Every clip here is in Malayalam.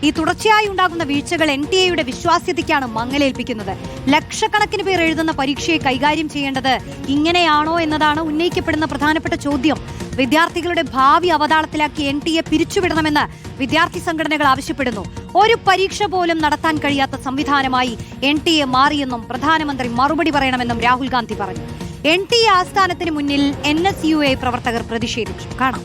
ഈ തുടർച്ചയായി ഉണ്ടാകുന്ന വീഴ്ചകൾ NTA-യുടെ വിശ്വാസ്യതയ്ക്കാണ് മങ്ങലേൽപ്പിക്കുന്നത്. ലക്ഷക്കണക്കിന് പേർ എഴുതുന്ന പരീക്ഷയെ കൈകാര്യം ചെയ്യേണ്ടത് ഇങ്ങനെയാണോ എന്നതാണ് ഉന്നയിക്കപ്പെടുന്ന പ്രധാനപ്പെട്ട ചോദ്യം. വിദ്യാർത്ഥികളുടെ ഭാവി അവതാളത്തിലാക്കി NTA പിരിച്ചുവിടണമെന്ന് വിദ്യാർത്ഥി സംഘടനകൾ ആവശ്യപ്പെടുന്നു. ഒരു പരീക്ഷ പോലും നടത്താൻ കഴിയാത്ത സംവിധാനമായി NTA മാറിയെന്നും പ്രധാനമന്ത്രി മറുപടി പറയണമെന്നും രാഹുൽ ഗാന്ധി പറഞ്ഞു. NTA ആസ്ഥാനത്തിന് മുന്നിൽ NSUA പ്രവർത്തകർ പ്രതിഷേധിച്ചു. കാണാം.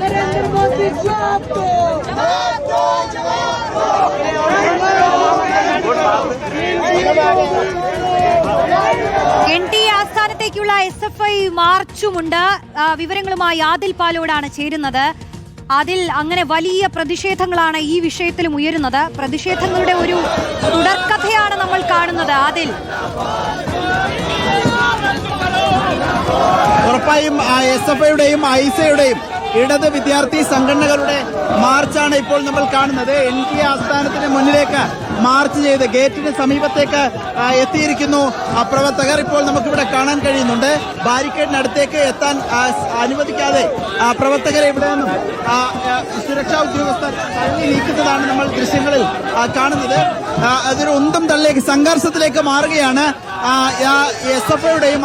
नरेंद्र मोदी जवाब दो, NTA ആസ്ഥാനത്തേക്കുള്ള SFI മാർച്ചുമുണ്ട്. വിവരങ്ങളുമായി ആദിൽ പാലോടാണ് ചേരുന്നത്. അതിൽ അങ്ങനെ വലിയ പ്രതിഷേധങ്ങളാണ് ഈ വിഷയത്തിലും ഉയരുന്നത്. പ്രതിഷേധങ്ങളുടെ ഒരു തുടർക്കഥയാണ് നമ്മൾ കാണുന്നത്. അതിൽ ഉറപ്പായും SFIയുടെയും ഐസയുടെയും ഇടത് വിദ്യാർത്ഥി സംഘടനകളുടെ മാർച്ചാണ് ഇപ്പോൾ നമ്മൾ കാണുന്നത്. NTA ആസ്ഥാനത്തിന് മുന്നിലേക്ക് മാർച്ച് ചെയ്ത് ഗേറ്റിന് സമീപത്തേക്ക് എത്തിയിരിക്കുന്നു പ്രവർത്തകർ. ഇപ്പോൾ നമുക്കിവിടെ കാണാൻ കഴിയുന്നുണ്ട്. ബാരിക്കേഡിനടുത്തേക്ക് എത്താൻ അനുവദിക്കാതെ പ്രവർത്തകരെ ഇവിടെ നിന്നും സുരക്ഷാ ഉദ്യോഗസ്ഥർ തള്ളി നീക്കുന്നതാണ് നമ്മൾ ദൃശ്യങ്ങളിൽ കാണുന്നത്. അതൊരു ഉന്തും തള്ളിലേക്ക് സംഘർഷത്തിലേക്ക് മാറുകയാണ്. SFIയുടെയും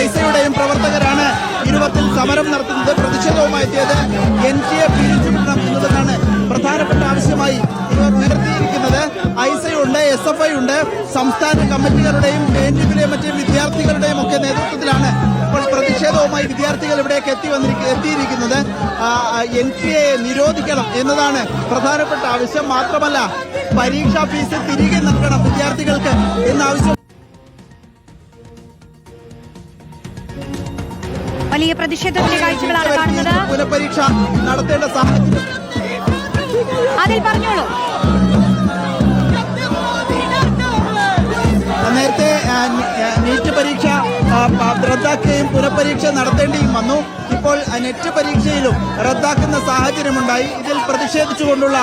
ഐസയുടെയും പ്രവർത്തകരാണ് ഇരുപത്തിൽ സമരം നടത്തുന്നത്. പ്രതിഷേധവുമായി എത്തിയത് NTA പിരിച്ചുവിടണം എന്നതാണ് പ്രധാനപ്പെട്ട ആവശ്യമായി ഇവർ ഉയർത്തിയിരിക്കുന്നത്. ഐസയുണ്ട്, SFI ഉണ്ട്. സംസ്ഥാന കമ്മിറ്റികളുടെയും KNUവിലെയും മറ്റ് വിദ്യാർത്ഥികളുടെയും ഒക്കെ നേതൃത്വത്തിലാണ് ഇപ്പോൾ പ്രതിഷേധവുമായി വിദ്യാർത്ഥികൾ ഇവിടേക്ക് എത്തിയിരിക്കുന്നത്. NTA നിരോധിക്കണം എന്നതാണ് പ്രധാനപ്പെട്ട ആവശ്യം. മാത്രമല്ല പരീക്ഷാ ഫീസ് തിരികെ നൽകണം വിദ്യാർത്ഥികൾക്ക് എന്ന ആവശ്യം. വലിയ പ്രതിഷേധത്തിന്റെ കാഴ്ചകളാണ് കാണുന്നത്. പുനഃപരീക്ഷ നടത്തേണ്ട സാഹചര്യം അതിൽ പറഞ്ഞോളൂ. നേരത്തെ നീറ്റ് പരീക്ഷ റദ്ദാക്കുകയും പുനഃപരീക്ഷ നടത്തേണ്ടിയും വന്നു. ഇപ്പോൾ നെറ്റ് പരീക്ഷയിലും റദ്ദാക്കുന്ന സാഹചര്യമുണ്ടായി. ഇതിൽ പ്രതിഷേധിച്ചുകൊണ്ടുള്ള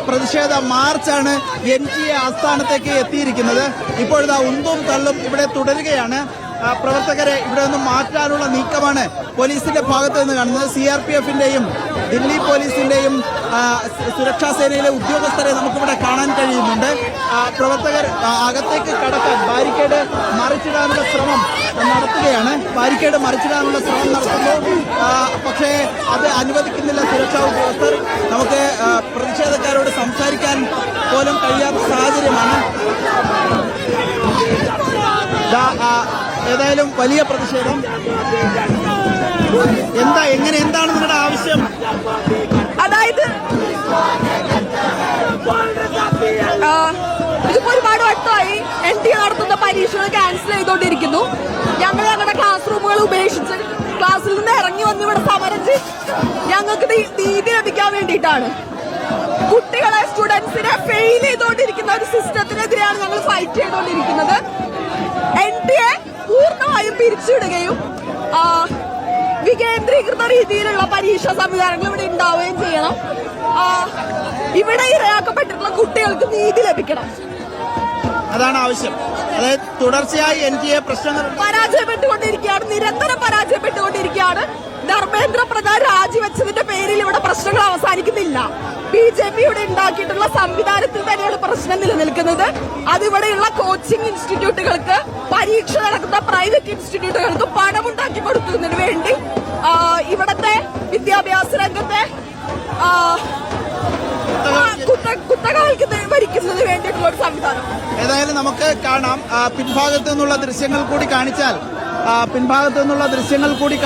പ്രതിഷേധ മാർച്ചാണ് NTA ആസ്ഥാനത്തേക്ക് എത്തിയിരിക്കുന്നത്. ഇപ്പോഴിതാ ഉന്തും തള്ളും ഇവിടെ തുടരുകയാണ്. പ്രവർത്തകരെ ഇവിടെ നിന്നും മാറ്റാനുള്ള നീക്കമാണ് പോലീസിന്റെ ഭാഗത്ത് നിന്ന് കാണുന്നത്. CRPFന്റെയും ദില്ലി പോലീസിന്റെയും സുരക്ഷാ സേനയിലെ ഉദ്യോഗസ്ഥരെ നമുക്കിവിടെ കാണാൻ കഴിയുന്നുണ്ട്. പ്രവർത്തകർ അകത്തേക്ക് കടക്കാൻ ബാരിക്കേഡ് മറിച്ചിടാനുള്ള ശ്രമം നടത്തുന്നു. പക്ഷേ അത് അനുവദിക്കുന്നില്ല സുരക്ഷാ ഉദ്യോഗസ്ഥർ. നമുക്ക് പ്രതിഷേധക്കാരോട് സംസാരിക്കാൻ പോലും കഴിയാത്ത സാഹചര്യമാണ്. ഏതായാലും വലിയ പ്രതിഷേധം. എന്താണ് നിങ്ങളുടെ ആവശ്യം? അതായത് ഇതിപ്പോ ഒരുപാട് വട്ടമായി NTA നടത്തുന്ന പരീക്ഷകൾ ക്യാൻസൽ ചെയ്തുകൊണ്ടിരിക്കുന്നു. ഞങ്ങൾ ഞങ്ങളുടെ ക്ലാസ് റൂമുകൾ ഉപേക്ഷിച്ച് ക്ലാസ്സിൽ നിന്ന് ഇറങ്ങി വന്ന് ഇവിടെ സമരം ഞങ്ങൾക്ക് നീതി ലഭിക്കാൻ വേണ്ടിയിട്ടാണ്. കുട്ടികളെ സ്റ്റുഡൻസിനെ ഫെയിൽ ചെയ്തുകൊണ്ടിരിക്കുന്ന ഒരു സിസ്റ്റത്തിനെതിരെയാണ് ഞങ്ങൾ ഫൈറ്റ് ചെയ്തുകൊണ്ടിരിക്കുന്നത്. NTA പൂർണ്ണമായും പിരിച്ചുവിടുകയും വികേന്ദ്രീകൃത രീതിയിലുള്ള പരീക്ഷാ സംവിധാനങ്ങൾ ഇവിടെ ഉണ്ടാവുകയും ചെയ്യണം. ഇവിടെ ഇരയാക്കപ്പെട്ടിട്ടുള്ള കുട്ടികൾക്ക് നീതി ലഭിക്കണം. അതാണ് ആവശ്യം. അതായത് തുടർച്ചയായി NTA പ്രശ്നങ്ങൾ പരാജയപ്പെട്ടുകൊണ്ടിരിക്കുകയാണ്, നിരന്തരം പരാജയപ്പെട്ടുകൊണ്ടിരിക്കുകയാണ്. ധർമ്മേന്ദ്ര പ്രധാൻ രാജിവെച്ചതിന്റെ പേരിൽ ഇവിടെ പ്രശ്നങ്ങൾ അവസാനിക്കുന്നില്ല. BJP ഇവിടെ ഉണ്ടാക്കിയിട്ടുള്ള സംവിധാനത്തിൽ തന്നെയാണ് പ്രശ്നം നിലനിൽക്കുന്നത്. അതിവിടെയുള്ള കോച്ചിങ് ഇൻസ്റ്റിറ്റ്യൂട്ടുകൾക്ക്, പരീക്ഷ നടക്കുന്ന പ്രൈവറ്റ് ഇൻസ്റ്റിറ്റ്യൂട്ടുകൾക്ക് പണമുണ്ടാക്കി കൊടുക്കുന്നതിന് വേണ്ടി ഇവിടത്തെ വിദ്യാഭ്യാസ രംഗത്തെ കുത്തകൾക്ക് ഭരിക്കുന്നതിന് വേണ്ടിയിട്ടുള്ള ഒരു സംവിധാനം. ഏതായാലും നമുക്ക് കാണാം. പിൻഭാഗത്തു നിന്നുള്ള ദൃശ്യങ്ങൾ കൂടി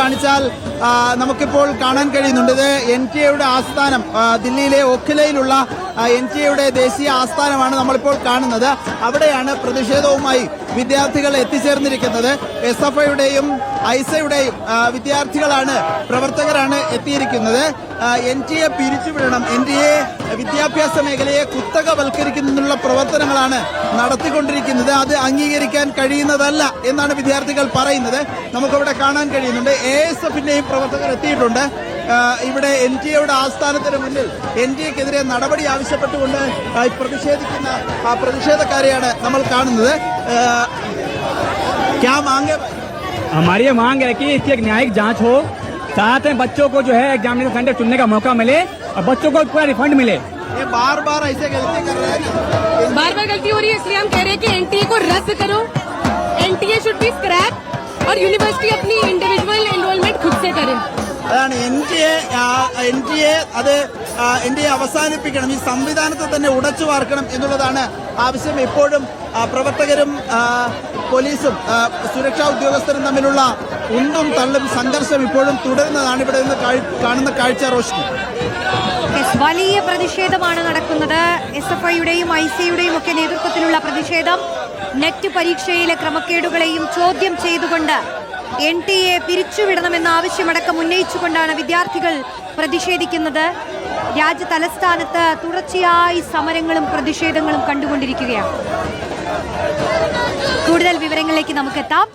കാണിച്ചാൽ നമുക്കിപ്പോൾ കാണാൻ കഴിയുന്നുണ്ട്. ഇത് NTAയുടെ ആസ്ഥാനം, ദില്ലിയിലെ ഓഖിലയിലുള്ള NTAയുടെ ദേശീയ ആസ്ഥാനമാണ് നമ്മളിപ്പോൾ കാണുന്നത്. അവിടെയാണ് പ്രതിഷേധവുമായി വിദ്യാർത്ഥികൾ എത്തിച്ചേർന്നിരിക്കുന്നത്. SFIയുടെയും ഐസയുടെയും വിദ്യാർത്ഥികളാണ്, പ്രവർത്തകരാണ് എത്തിയിരിക്കുന്നത്. NTA പിരിച്ചുവിടണം, NTA വിദ്യാഭ്യാസ മേഖലയെ കുത്തകവൽക്കരിക്കുന്നതിനുള്ള പ്രവർത്തനങ്ങളാണ് നടത്തിക്കൊണ്ടിരിക്കുന്നത്. അത് അംഗീകരിക്കാൻ കഴിയുന്നതല്ല എന്നാണ് വിദ്യാർത്ഥികൾ പറയുന്നത്. നമുക്കവിടെ കാണാൻ കഴിയുന്നുണ്ട്. ASFന്റെയും പ്രവർത്തകർ എത്തിയിട്ടുണ്ട്. ഇവിടെ NTAയുടെ ആസ്ഥാനത്തിന് മുന്നിൽ NTAക്കെതിരെ നടപടി ആവശ്യപ്പെട്ടുകൊണ്ട് പ്രതിഷേധിക്കുന്ന പ്രതിഷേധക്കാരെയാണ് നമ്മൾ കാണുന്നത്. हमारी ये मांग है कि इसकी एक न्यायिक जांच हो, साथ में बच्चों को जो है एग्जामिनेशन सेंटर चुनने का मौका मिले और बच्चों को पूरा रिफंड मिले। ये बार बार ऐसे गलती कर रहे हैं ना, बार बार गलती हो रही है, इसलिए हम कह रहे हैं कि NTA को रद्द करो, NTA शुड बी स्क्रैप और यूनिवर्सिटी अपनी इंडिविजुअल एनरोलमेंट खुद से करे। അതാണ് NTA അത് NTA അവസാനിപ്പിക്കണം, ഈ സംവിധാനത്തെ തന്നെ ഉടച്ചു വാർക്കണം എന്നുള്ളതാണ് ആവശ്യം. ഇപ്പോഴും പ്രവർത്തകരും പോലീസും സുരക്ഷാ ഉദ്യോഗസ്ഥരും തമ്മിലുള്ള ഉന്തും തള്ളും സംഘർഷം ഇപ്പോഴും തുടരുന്നതാണ് ഇവിടെ നിന്ന് കാണുന്ന കാഴ്ച. റോഷ്നി, വലിയ പ്രതിഷേധമാണ് നടക്കുന്നത്. SFIയുടെയും ഐസയുടെയും ഒക്കെ നേതൃത്വത്തിലുള്ള പ്രതിഷേധം നെറ്റ് പരീക്ഷയിലെ ക്രമക്കേടുകളെയും ചോദ്യം ചെയ്തുകൊണ്ട് NTA പിരിച്ചുവിടണമെന്ന ആവശ്യമടക്കം ഉന്നയിച്ചുകൊണ്ടാണ് വിദ്യാർത്ഥികൾ പ്രതിഷേധിക്കുന്നത്. രാജ്യ തലസ്ഥാനത്ത് തുടർച്ചയായി സമരങ്ങളും പ്രതിഷേധങ്ങളും കണ്ടുകൊണ്ടിരിക്കുകയാണ്. കൂടുതൽ വിവരങ്ങളിലേക്ക് നമുക്കെത്താം.